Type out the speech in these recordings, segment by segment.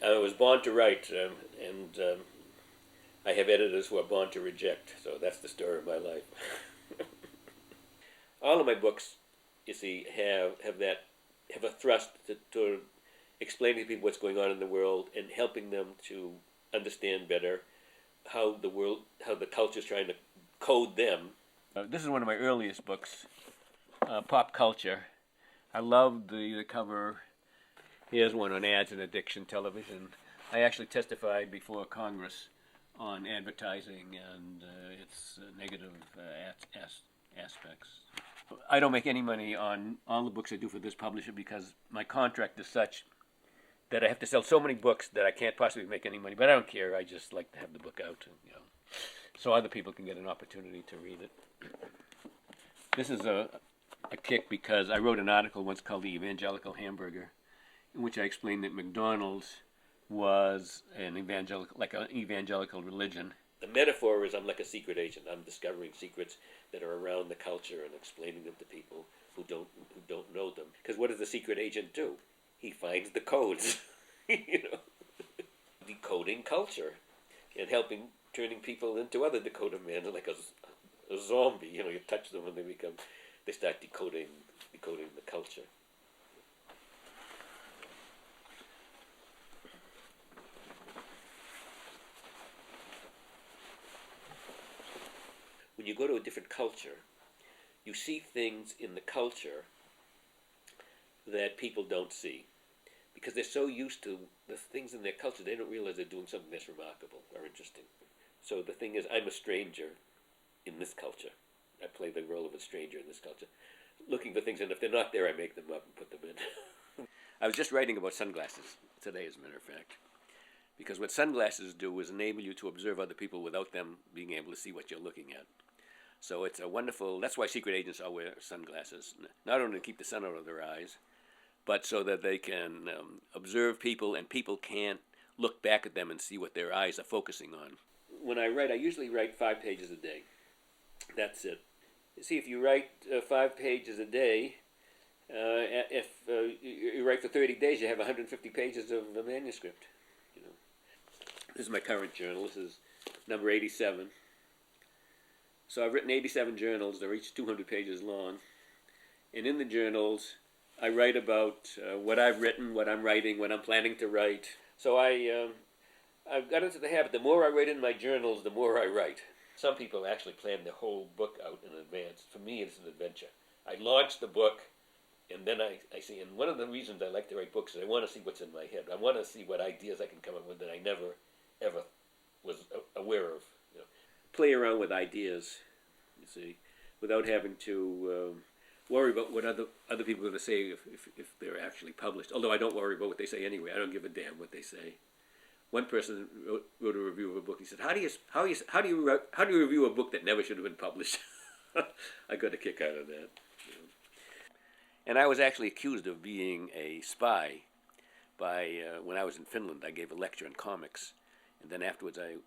I was born to write, and I have editors who are born to reject. So that's the story of my life. All of my books, you see, have a thrust to explaining to people what's going on in the world and helping them to understand better how the culture is trying to code them. This is one of my earliest books, Pop Culture. I loved the cover. Here's one on ads and addiction television. I actually testified before Congress on advertising and its negative aspects. I don't make any money on all the books I do for this publisher because my contract is such that I have to sell so many books that I can't possibly make any money. But I don't care. I just like to have the book out, so other people can get an opportunity to read it. This is a kick because I wrote an article once called The Evangelical Hamburger, in which I explained that McDonald's was an evangelical religion. The metaphor is I'm like a secret agent. I'm discovering secrets that are around the culture and explaining them to people who don't know them. Because what does the secret agent do? He finds the codes, decoding culture and turning people into other Dakota men, like a zombie. You touch them and they start decoding the culture. When you go to a different culture, you see things in the culture that people don't see. Because they're so used to the things in their culture, they don't realize they're doing something that's remarkable or interesting. So the thing is, I'm a stranger in this culture. I play the role of a stranger in this culture, looking for things, and if they're not there, I make them up and put them in. I was just writing about sunglasses today, as a matter of fact. Because what sunglasses do is enable you to observe other people without them being able to see what you're looking at. So it's a wonderful, that's why secret agents all wear sunglasses, not only to keep the sun out of their eyes, but so that they can observe people and people can't look back at them and see what their eyes are focusing on. When I write, I usually write 5 pages a day. That's it. You see, if you write 5 pages a day, if you write for 30 days, you have 150 pages of a manuscript. This is my current journal. This is number 87. So I've written 87 journals. They're each 200 pages long. And in the journals, I write about what I've written, what I'm writing, what I'm planning to write. So I've got into the habit, the more I write in my journals, the more I write. Some people actually plan the whole book out in advance. For me, it's an adventure. I launch the book, and then I see, and one of the reasons I like to write books is I want to see what's in my head. I want to see what ideas I can come up with that I never, ever was aware of. Play around with ideas, you see, without having to worry about what other people are going to say if they're actually published. Although I don't worry about what they say anyway. I don't give a damn what they say. One person wrote a review of a book. He said, "How do you review a book that never should have been published?" I got a kick out of that. And I was actually accused of being a spy by when I was in Finland. I gave a lecture on comics, and then afterwards I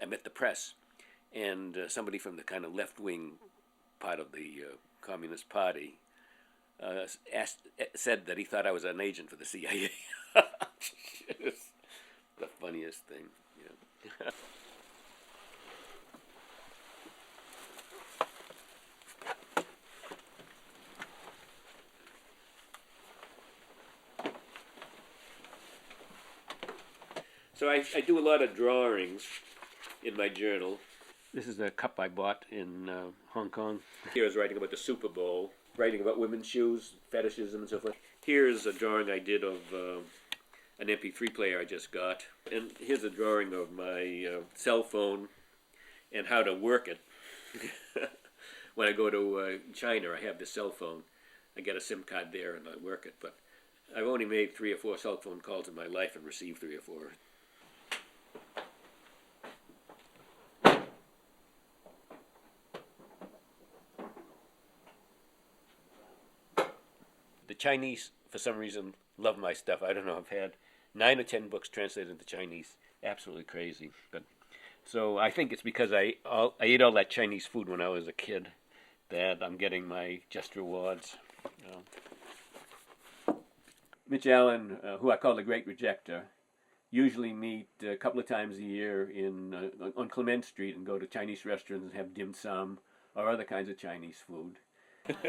met the press, and somebody from the kind of left-wing part of the Communist Party said that he thought I was an agent for the CIA. It's the funniest thing. Yeah. So I do a lot of drawings in my journal. This is a cup I bought in Hong Kong. Here I was writing about the Super Bowl, writing about women's shoes, fetishism, and so forth. Here's a drawing I did of an MP3 player I just got. And here's a drawing of my cell phone and how to work it. When I go to China, I have this cell phone. I get a SIM card there and I work it. But I've only made 3 or 4 cell phone calls in my life and received 3 or 4. The Chinese, for some reason, love my stuff. I don't know, I've had 9 or 10 books translated into Chinese. Absolutely crazy. But so I think it's because I ate all that Chinese food when I was a kid that I'm getting my just rewards. Mitch Allen, who I call the Great Rejecter, usually meet a couple of times a year on Clement Street and go to Chinese restaurants and have dim sum or other kinds of Chinese food.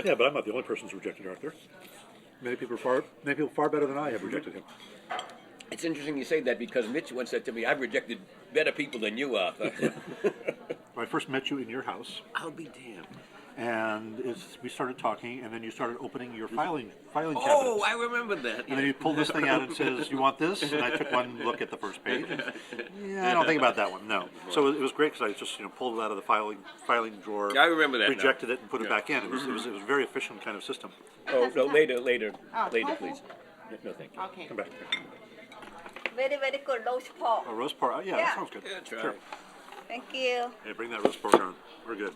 Yeah, but I'm not the only person who's rejected Arthur. Many people far better than I have rejected him. It's interesting you say that because Mitch once said to me, "I've rejected better people than you, Arthur." I first met you in your house. I'll be damned. And we started talking, and then you started opening your filing cabinets. Oh, I remember that. And then you pulled this thing out and says, "You want this?" And I took one look at the first page. And, yeah, I don't think about that one. No. So it was great because I just pulled it out of the filing drawer. I remember that. Rejected it and put it back in. It was a very efficient kind of system. Oh no, later, please. No, thank you. Okay. Come back. Very, very good roast pork. A roast pork. Yeah, that sounds good. Yeah, try Sure. it. Thank you. Yeah, bring that roast pork on. We're good.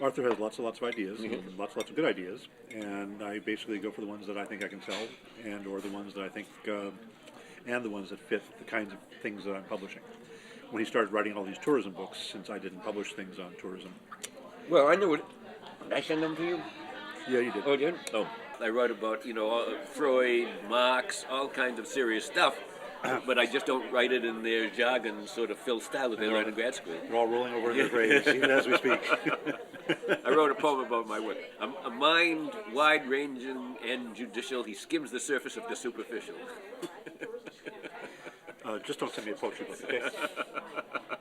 Arthur has lots of ideas, and lots of good ideas, and I basically go for the ones that I think I can sell, and or the ones that I think, and the ones that fit the kinds of things that I'm publishing. When he started writing all these tourism books, since I didn't publish things on tourism. Well, I know it. Did I send them to you? Yeah, you did. Oh, did? Oh. I wrote about, Freud, Marx, all kinds of serious stuff, but I just don't write it in their jargon, sort of Phil style that they learn in grad school. We're all rolling over in their graves, even as we speak. I wrote a poem about my work. A mind wide-ranging and judicial, he skims the surface of the superficial. Just don't send me a poetry book, okay?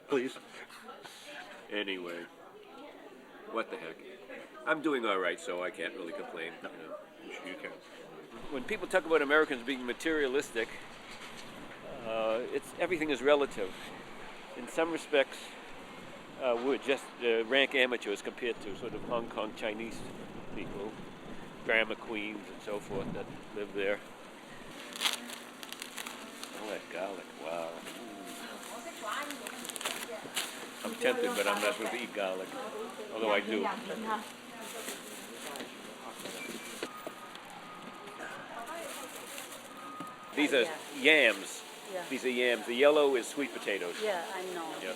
Please. Anyway, what the heck? I'm doing all right, so I can't really complain. No. You can. When people talk about Americans being materialistic, everything is relative. In some respects, we're just rank amateurs compared to sort of Hong Kong Chinese people, grammar queens and so forth that live there. Oh, that garlic, wow. I'm tempted, but I'm not supposed to eat garlic, although I do. These are yams. Yeah. These are yams. The yellow is sweet potatoes. Yeah, I know. Yeah.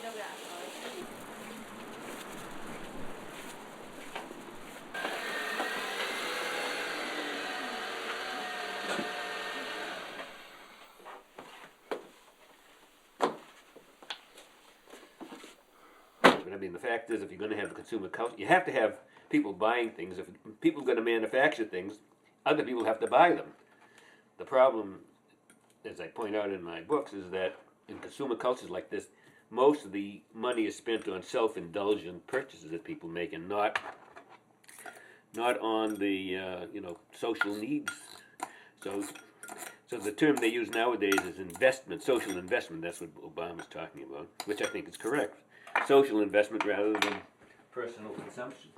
But I mean, the fact is, if you're going to have a consumer culture, you have to have people buying things. If people are going to manufacture things, other people have to buy them. The problem, as I point out in my books, is that in consumer cultures like this, most of the money is spent on self-indulgent purchases that people make, and not on the social needs. So the term they use nowadays is investment, social investment. That's what Obama's talking about, which I think is correct. Social investment rather than personal consumption.